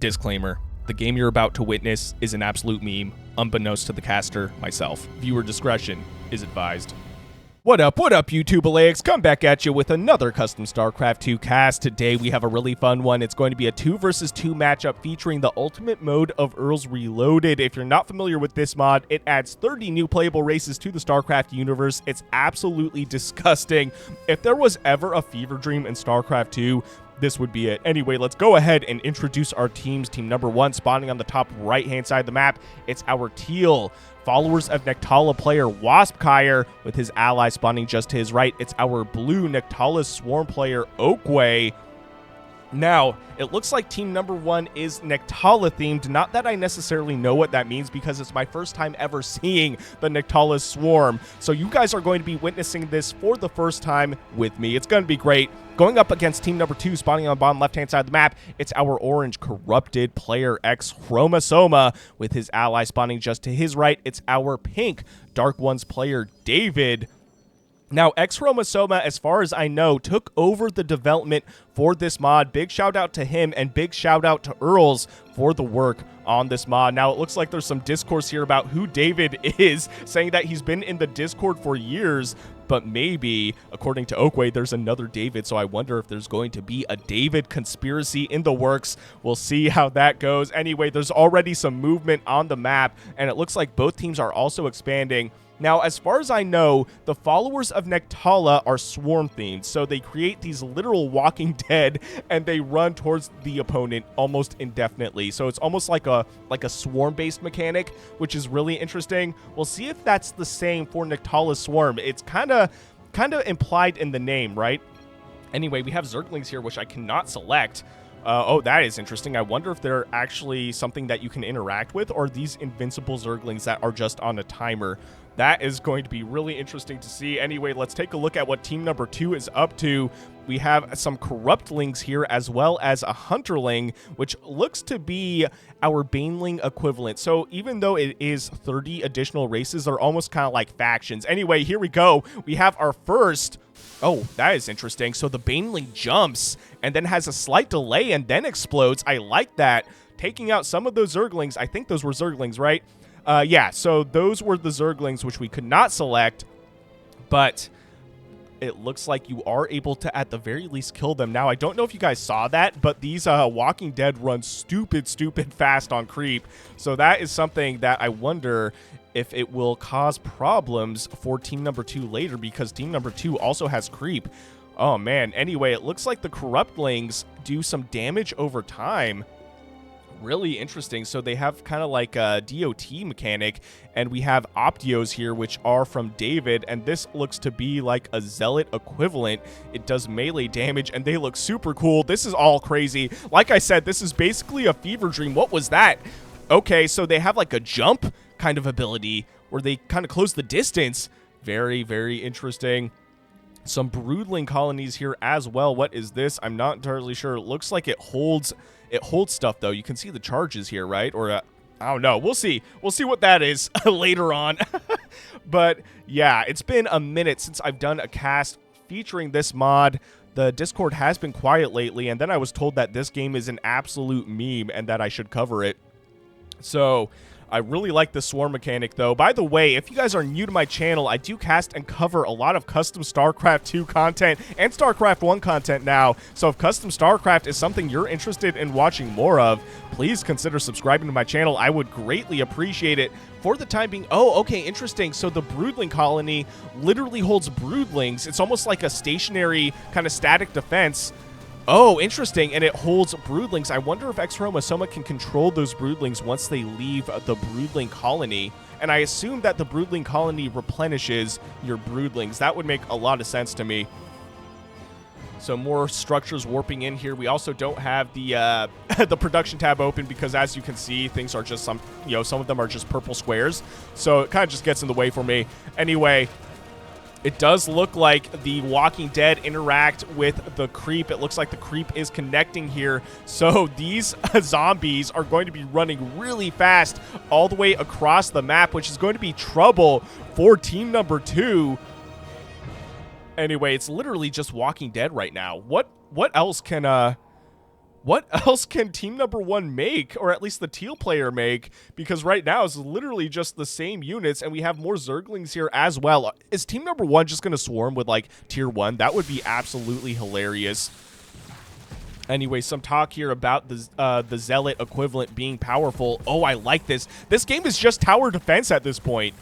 Disclaimer. The game you're about to witness is an absolute meme, unbeknownst to the caster, myself. Viewer discretion is advised. What up, YouTube Elleix? Come back at you with another custom StarCraft 2 cast. Today we have a really fun one. It's going to be a 2 versus 2 matchup featuring the ultimate Mode of Erls Reloaded. If you're not familiar with this mod, it adds 30 new playable races to the StarCraft universe. It's absolutely disgusting. If there was ever a fever dream in StarCraft 2, this would be it. Anyway, let's go ahead and introduce our teams. Team number 1 spawning on the top right-hand side of the map. It's our teal followers of Nekta'la player waspkire with his ally spawning just to his right. It's our blue Nekta'la swarm player oakway. Now, it looks like team number 1 is Nekta'la themed. Not that I necessarily know what that means because it's my first time ever seeing the Nekta'la swarm. So you guys are going to be witnessing this for the first time with me. It's going to be great. Going up against team number 2, spawning on the bottom left-hand side of the map, it's our orange corrupted player Xhromasoma with his ally spawning just to his right. It's our pink Dark Ones player David. Now, Xhromasoma, as far as I know, took over the development for this mod. Big shout out to him and big shout out to Erls for the work on this mod. Now, it looks like there's some discourse here about who David is, saying that he's been in the Discord for years, but maybe, according to Oakway, there's another David, so I wonder if there's going to be a David conspiracy in the works. We'll see how that goes. Anyway, there's already some movement on the map, and it looks like both teams are also expanding. Now, as far as I know, the followers of Nekta'la are swarm-themed, so they create these literal Walking Dead, and they run towards the opponent almost indefinitely. So it's almost like a swarm-based mechanic, which is really interesting. We'll see if that's the same for Nekta'la's swarm. It's kind of implied in the name, right? Anyway, we have Zerglings here, which I cannot select. Oh, that is interesting. I wonder if they're actually something that you can interact with, or these invincible Zerglings that are just on a timer. That is going to be really interesting to see. Anyway, let's take a look at what team number 2 is up to. We have some Corruptlings here, as well as a Hunterling, which looks to be our Baneling equivalent. So even though it is 30 additional races, they're almost kind of like factions. Anyway, here we go. We have our first... Oh, that is interesting. So the Baneling jumps and then has a slight delay and then explodes. I like that. Taking out some of those Zerglings. I think those were Zerglings, right? Yeah, so those were the Zerglings, which we could not select, but it looks like you are able to, at the very least, kill them. Now, I don't know if you guys saw that, but these Walking Dead run stupid fast on creep, so that is something that I wonder if it will cause problems for team number 2 later, because team number 2 also has creep. Oh, man. Anyway, it looks like the Corruptlings do some damage over time. Really interesting. So they have kind of like a DOT mechanic, and we have Optios here, which are from David, and this looks to be like a Zealot equivalent. It does melee damage, and they look super cool. This is all crazy. Like I said, this is basically a fever dream. What was that? Okay, so they have like a jump kind of ability where they kind of close the distance. Very, very interesting. Some Broodling colonies here as well. What is this? I'm not entirely sure. It looks like it holds stuff, though. You can see the charges here, right? Or I don't know. We'll see. We'll see what that is later on. But yeah, it's been a minute since I've done a cast featuring this mod. The Discord has been quiet lately, and then I was told that this game is an absolute meme and that I should cover it. So I really like the swarm mechanic, though. By the way, if you guys are new to my channel, I do cast and cover a lot of custom StarCraft 2 content and StarCraft 1 content now. So if custom StarCraft is something you're interested in watching more of, please consider subscribing to my channel. I would greatly appreciate it. For the time being... Oh, okay, interesting. So the Broodling colony literally holds Broodlings. It's almost like a stationary kind of static defense. Oh, interesting, and it holds Broodlings. I wonder if Xhromasoma can control those Broodlings once they leave the Broodling colony. And I assume that the Broodling colony replenishes your Broodlings. That would make a lot of sense to me. So more structures warping in here. We also don't have the the production tab open because, as you can see, things are just some of them are just purple squares. So it kind of just gets in the way for me. Anyway, it does look like the Walking Dead interact with the creep. It looks like the creep is connecting here. So these zombies are going to be running really fast all the way across the map, which is going to be trouble for team number 2. Anyway, it's literally just Walking Dead right now. What else can What else can team number 1 make, or at least the teal player make? Because right now it's literally just the same units, and we have more Zerglings here as well. Is team number 1 just going to swarm with, like, tier 1? That would be absolutely hilarious. Anyway, some talk here about the Zealot equivalent being powerful. Oh, I like this. This game is just tower defense at this point.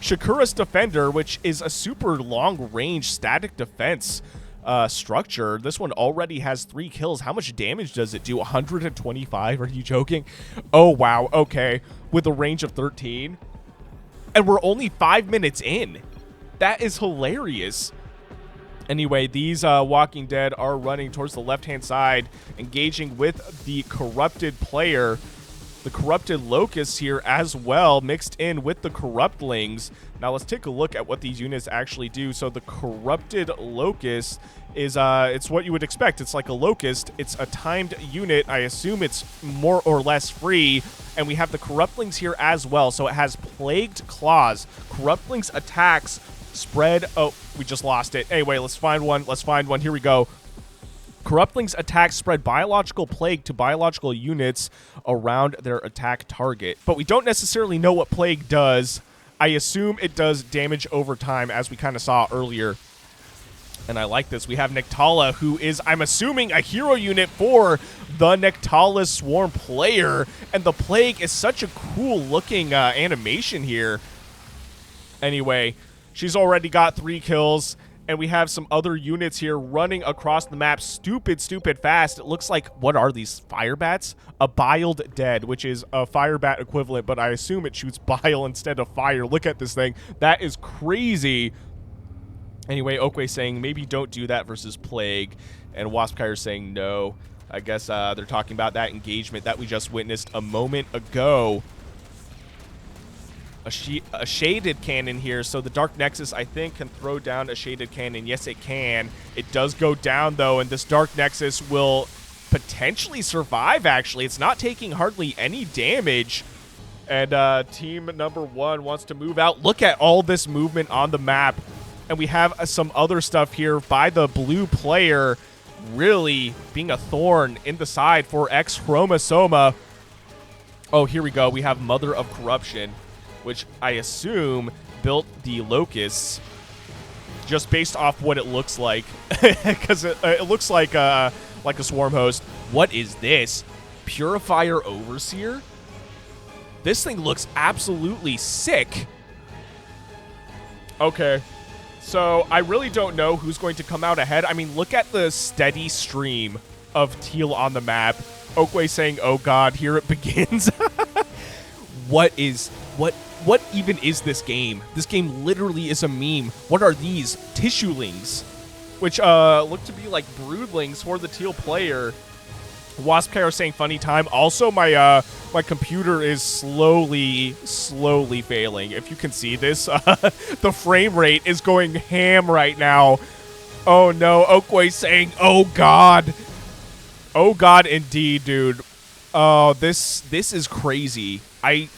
Shakura's Defender, which is a super long-range static defense structure. This one already has 3 kills. How much damage does it do? 125? Are you joking? Oh, wow. Okay. With a range of 13. And we're only 5 minutes in. That is hilarious. Anyway, these Walking Dead are running towards the left-hand side, engaging with the corrupted player. The corrupted locusts here as well, mixed in with the corruptlings. Now let's take a look at what these units actually do. So the corrupted locust is it's what you would expect. It's like a locust. It's a timed unit. I assume it's more or less free. And we have the corruptlings here as well. So it has plagued claws. Corruptlings attacks spread. Oh, we just lost it. Anyway, let's find one. Let's find one. Here we go. Corruptlings attacks spread biological plague to biological units around their attack target. But we don't necessarily know what plague does. I assume it does damage over time, as we kind of saw earlier. And I like this. We have Nekta'la, who is, I'm assuming, a hero unit for the Nekta'la Swarm player. And the plague is such a cool-looking animation here. Anyway, she's already got 3 kills. And we have some other units here running across the map stupid fast. It looks like, what are these, fire bats? A biled dead, which is a fire bat equivalent, but I assume it shoots bile instead of fire. Look at this thing. That is crazy. Anyway, Oakway saying maybe don't do that versus plague. And waspkire saying no. I guess they're talking about that engagement that we just witnessed a moment ago. A shaded cannon here, so the Dark Nexus, I think, can throw down a shaded cannon. Yes, it can. It does go down, though, and this Dark Nexus will potentially survive, actually. It's not taking hardly any damage. And team number 1 wants to move out. Look at all this movement on the map. And we have some other stuff here by the blue player really being a thorn in the side for Xhromasoma. Oh, here we go. We have Mother of Corruption, which I assume built the locusts just based off what it looks like, because it looks like a swarm host. What is this? Purifier Overseer? This thing looks absolutely sick. Okay, so I really don't know who's going to come out ahead. I mean, look at the steady stream of teal on the map. Oakway saying, oh god, here it begins. What even is this game? This game literally is a meme. What are these? Tissuelings, which look to be like broodlings for the teal player. waspkire saying funny time. Also, my computer is slowly failing. If you can see this, the frame rate is going ham right now. Oh no, Oakway saying, oh god. Oh god indeed, dude. Oh, this is crazy. I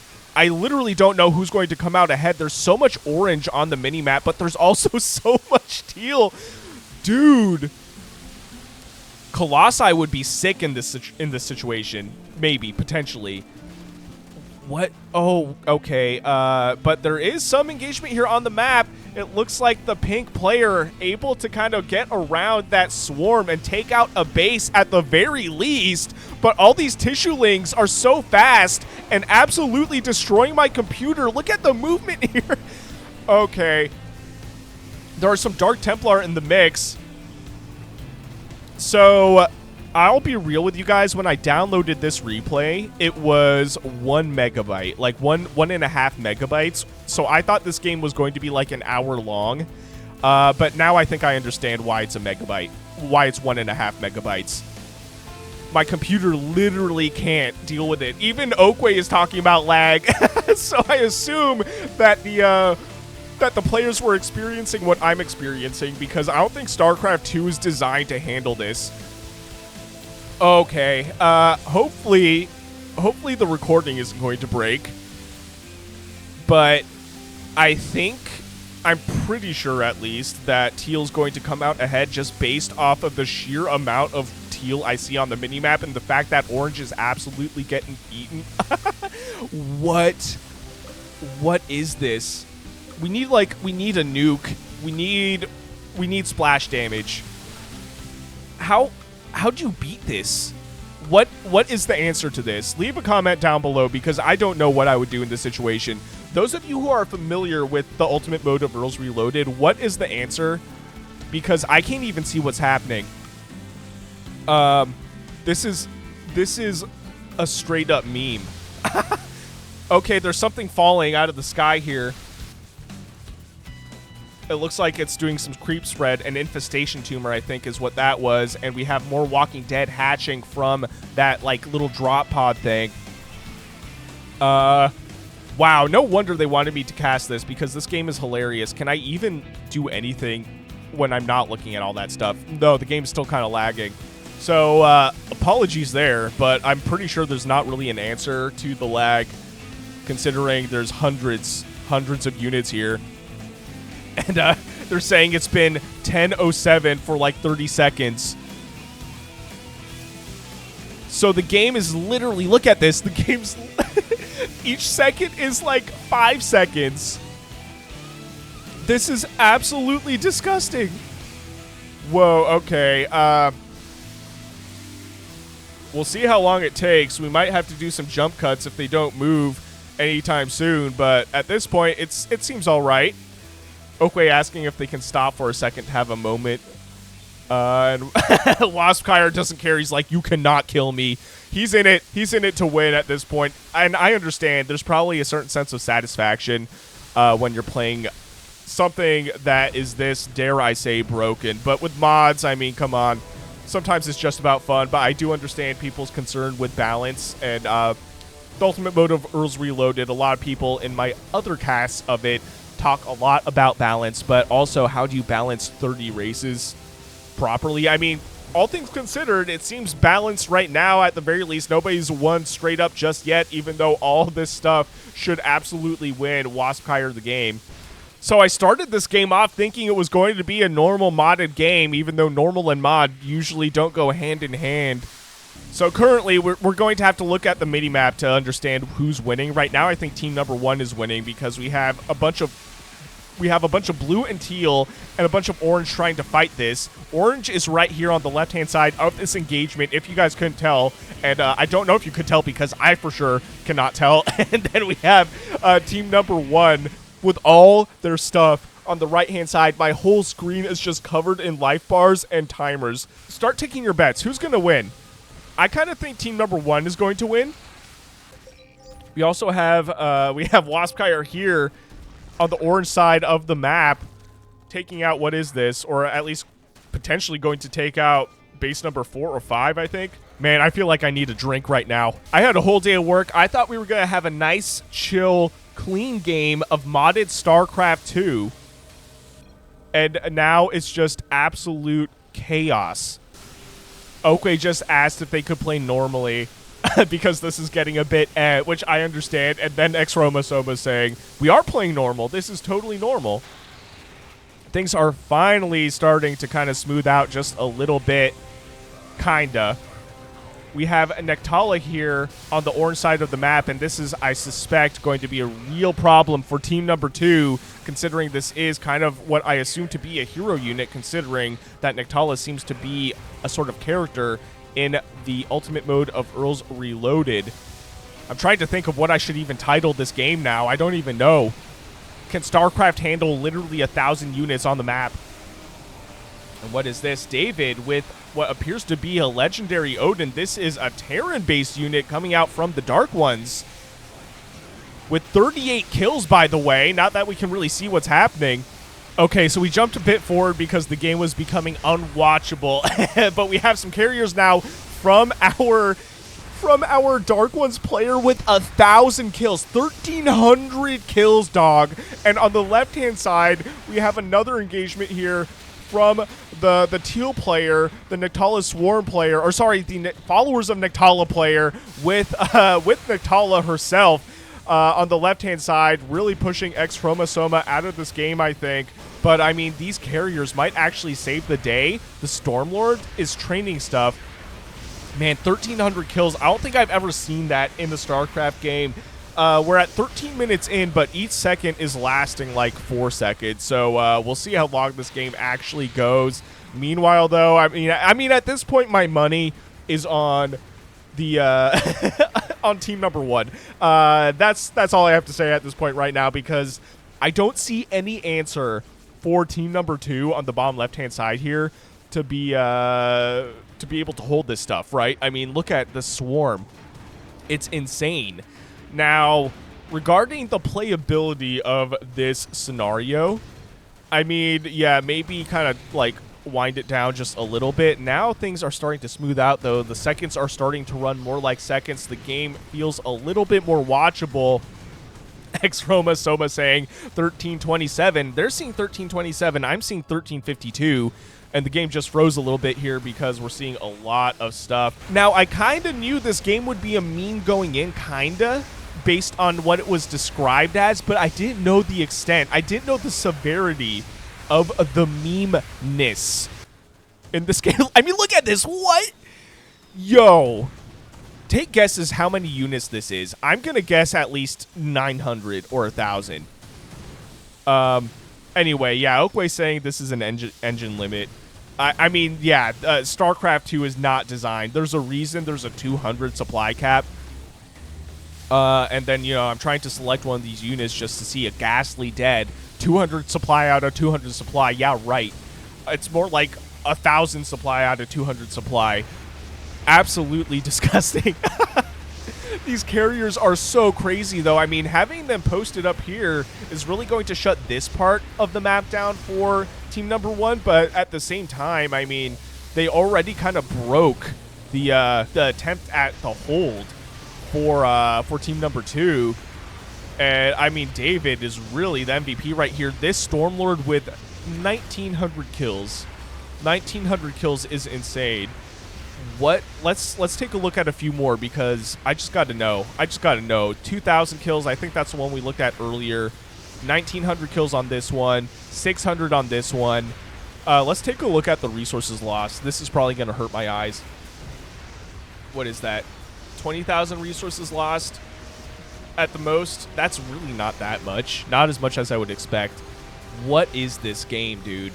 literally don't know who's going to come out ahead. There's so much orange on the mini-map, but there's also so much teal. Dude. Colossi would be sick in this situation. Maybe, potentially. What? Oh, okay. But there is some engagement here on the map. It looks like the pink player able to kind of get around that swarm and take out a base at the very least. But all these tissuelings are so fast and absolutely destroying my computer. Look at the movement here. Okay. There are some Dark Templar in the mix. So I'll be real with you guys. When I downloaded this replay, it was 1 megabyte, like 1.5 megabytes. So I thought this game was going to be like an hour long. But now I think I understand why it's a megabyte, why it's 1.5 megabytes. My computer literally can't deal with it. Even Oakway is talking about lag. So I assume that the players were experiencing what I'm experiencing, because I don't think StarCraft 2 is designed to handle this. Okay, hopefully the recording isn't going to break. But I'm pretty sure at least that teal's going to come out ahead just based off of the sheer amount of teal I see on the minimap, and the fact that orange is absolutely getting eaten. What is this? We need a nuke. We need splash damage. How'd you beat this? What is the answer to this? Leave a comment down below, because I don't know what I would do in this situation. Those of you who are familiar with the ultimate Mode of Erls Reloaded, what is the answer? Because I can't even see what's happening. This is a straight up meme. Okay, there's something falling out of the sky here. It looks like it's doing some creep spread. An infestation tumor, I think, is what that was. And we have more Walking Dead hatching from that, like, little drop pod thing. Wow, no wonder they wanted me to cast this, because this game is hilarious. Can I even do anything when I'm not looking at all that stuff? No, the game's still kind of lagging. So, apologies there, but I'm pretty sure there's not really an answer to the lag, considering there's hundreds of units here. And they're saying it's been 10:07 for like 30 seconds. So the game is literally, look at this, the game's each second is like 5 seconds. This is absolutely disgusting. Whoa, okay. We'll see how long it takes. We might have to do some jump cuts if they don't move anytime soon, but at this point, it seems all right. Oakway asking if they can stop for a second to have a moment. And waspkire doesn't care. He's like, you cannot kill me. He's in it. He's in it to win at this point. And I understand there's probably a certain sense of satisfaction when you're playing something that is this, dare I say, broken. But with mods, I mean, come on. Sometimes it's just about fun, but I do understand people's concern with balance. And the ultimate Mode of Erls Reloaded, a lot of people in my other casts of it talk a lot about balance, but also how do you balance 30 races properly? I mean, all things considered, it seems balanced right now. At the very least, nobody's won straight up just yet, even though all this stuff should absolutely win waspkire the game. So I started this game off thinking it was going to be a normal modded game, even though normal and mod usually don't go hand in hand. So currently, we're going to have to look at the minimap to understand who's winning. Right now, I think team number 1 is winning, because we have a bunch of blue and teal and a bunch of orange trying to fight this. Orange is right here on the left-hand side of this engagement, if you guys couldn't tell. And I don't know if you could tell, because I for sure cannot tell. And then we have team number 1 with all their stuff on the right-hand side. My whole screen is just covered in life bars and timers. Start taking your bets. Who's going to win? I kind of think team number 1 is going to win. We also have waspkire here on the orange side of the map, taking out, what is this? Or at least potentially going to take out base number 4 or 5, I think. Man, I feel like I need a drink right now. I had a whole day of work. I thought we were going to have a nice, chill, clean game of modded StarCraft 2. And now it's just absolute chaos. Oakway just asked if they could play normally because this is getting a bit which I understand. And then Xhromasoma saying, we are playing normal. This is totally normal. Things are finally starting to kind of smooth out just a little bit. Kinda. We have Nekta'la here on the orange side of the map, and this is, I suspect, going to be a real problem for team number 2, considering this is kind of what I assume to be a hero unit, considering that Nekta'la seems to be a sort of character in the ultimate Mode of Erls Reloaded. I'm trying to think of what I should even title this game now. I don't even know. Can StarCraft handle literally 1,000 units on the map? And what is this? David with what appears to be a legendary Odin. This is a Terran-based unit coming out from the Dark Ones. With 38 kills, by the way. Not that we can really see what's happening. Okay, so we jumped a bit forward because the game was becoming unwatchable. But we have some carriers now from our Dark Ones player with 1,000 kills. 1,300 kills, dog. And on the left-hand side, we have another engagement here from the teal player, the Nekta'la Swarm player, or sorry, the followers of Nekta'la player with Nekta'la herself on the left-hand side, really pushing Xhromasoma out of this game, I think. But, I mean, these carriers might actually save the day. The Stormlord is training stuff. Man, 1,300 kills. I don't think I've ever seen that in the StarCraft game. We're at 13 minutes in, but each second is lasting like 4 seconds. So we'll see how long this game actually goes. Meanwhile, though, I mean, at this point, my money is on the on team number 1. That's all I have to say at this point right now, because I don't see any answer for team number 2 on the bottom left-hand side here to be able to hold this stuff, right? I mean, look at the swarm. It's insane. Now, regarding the playability of this scenario, I mean, yeah, maybe kind of like wind it down just a little bit. Now things are starting to smooth out, though. The seconds are starting to run more like seconds. The game feels a little bit more watchable. Xhromasoma saying 1327. They're seeing 1327. I'm seeing 1352. And the game just froze a little bit here because we're seeing a lot of stuff. Now, I kind of knew this game would be a meme going in, kinda, based on what it was described as, but I didn't know the extent. I didn't know the severity of the meme-ness in this game. I mean, look at this. What? Yo. Take guesses how many units this is. I'm going to guess at least 900 or 1,000. Anyway, yeah, oakway saying this is an engine limit. I mean, yeah, StarCraft 2 is not designed. There's a reason there's a 200 supply cap. And then, you know, I'm trying to select one of these units just to see a ghastly dead. 200 supply out of 200 supply. Yeah, right. It's more like 1,000 supply out of 200 supply. Absolutely disgusting. These carriers are so crazy, though. I mean, having them posted up here is really going to shut this part of the map down for team number 1. But at the same time, I mean, they already kind of broke the attempt at the hold for team number 2. And, I mean, David is really the MVP right here. This Stormlord with 1,900 kills. 1,900 kills is insane. What? Let's take a look at a few more, because I just got to know. 2,000 kills. I think that's the one we looked at earlier. 1,900 kills on this one. 600 on this one. Let's take a look at the resources lost. This is probably going to hurt my eyes. What is that? 20,000 resources lost at the most. That's really not that much. Not as much as I would expect. What is this game, dude?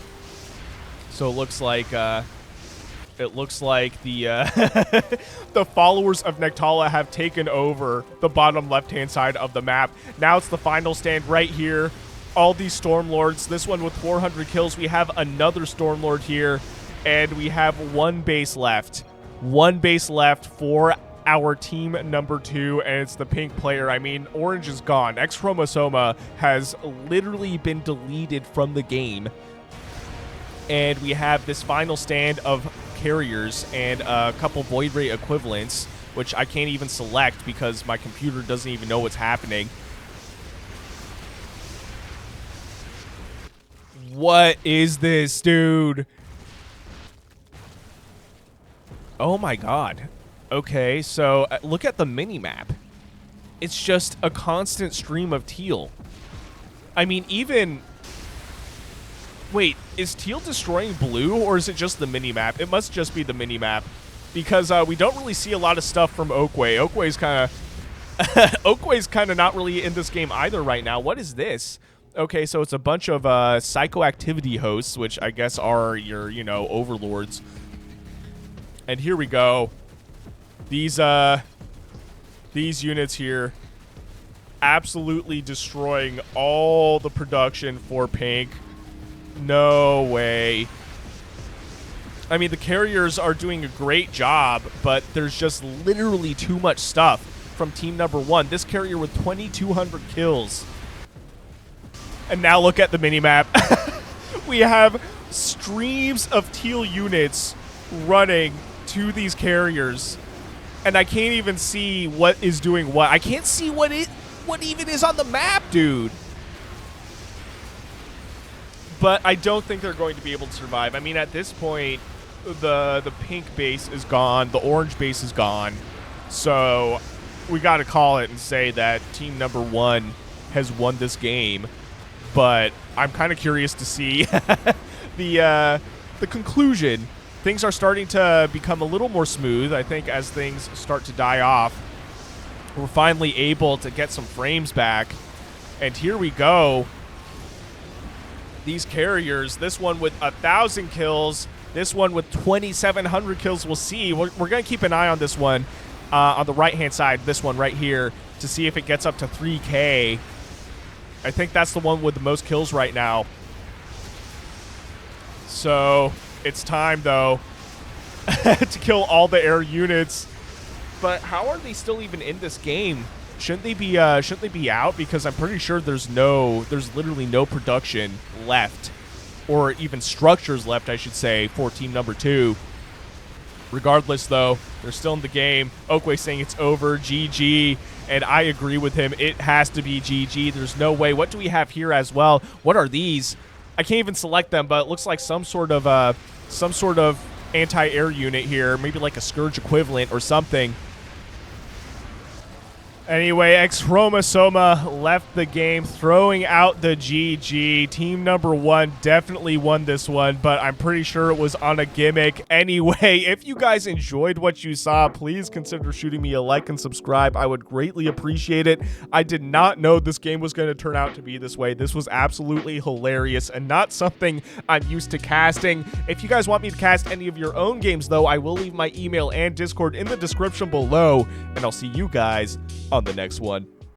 So it looks like the the followers of Nekta'la have taken over the bottom left-hand side of the map. Now it's the final stand right here. All these Stormlords. This one with 400 kills. We have another Stormlord here, and we have one base left. One base left for our team number 2, and it's the pink player. I mean, orange is gone. Xhromasoma has literally been deleted from the game. And we have this final stand of carriers and a couple Void Ray equivalents, which I can't even select because my computer doesn't even know what's happening. What is this, dude? Oh my god. Okay, so look at the mini-map. It's just a constant stream of teal. I mean, even... Wait, is teal destroying blue, or is it just the mini-map? It must just be the mini-map, because we don't really see a lot of stuff from Oakway. Oakway's kind of not really in this game either right now. What is this? Okay, so it's a bunch of psychoactivity hosts, which I guess are your, you know, overlords. And here we go. These units here absolutely destroying all the production for pink. No way. I mean, the carriers are doing a great job, but there's just literally too much stuff from team number 1. This carrier with 2,200 kills. And now look at the minimap. We have streams of teal units running to these carriers. And I can't even see what is doing what. I can't see what even is on the map, dude. But I don't think they're going to be able to survive. I mean, at this point, the pink base is gone. The orange base is gone. So we got to call it and say that team number 1 has won this game. But I'm kind of curious to see the conclusion things are starting to become a little more smooth. I think as things start to die off, we're finally able to get some frames back. And here we go. These carriers, this one with 1,000 kills, this one with 2,700 kills. We'll see. We're going to keep an eye on this one on the right-hand side, this one right here, to see if it gets up to 3K. I think that's the one with the most kills right now. So it's time, though, to kill all the air units. But how are they still even in this game? Shouldn't they be out? Because I'm pretty sure there's literally no production left, or even structures left, I should say, for team number 2. Regardless, though, they're still in the game. Oakway saying it's over, GG, and I agree with him. It has to be GG. There's no way. What do we have here as well? What are these? I can't even select them, but it looks like some sort of anti-air unit here, maybe like a Scourge equivalent or something. Anyway, Xhromasoma left the game, throwing out the GG. Team number 1 definitely won this one, but I'm pretty sure it was on a gimmick. Anyway, if you guys enjoyed what you saw, please consider shooting me a like and subscribe. I would greatly appreciate it. I did not know this game was going to turn out to be this way. This was absolutely hilarious and not something I'm used to casting. If you guys want me to cast any of your own games, though, I will leave my email and Discord in the description below, and I'll see you guys on the next one.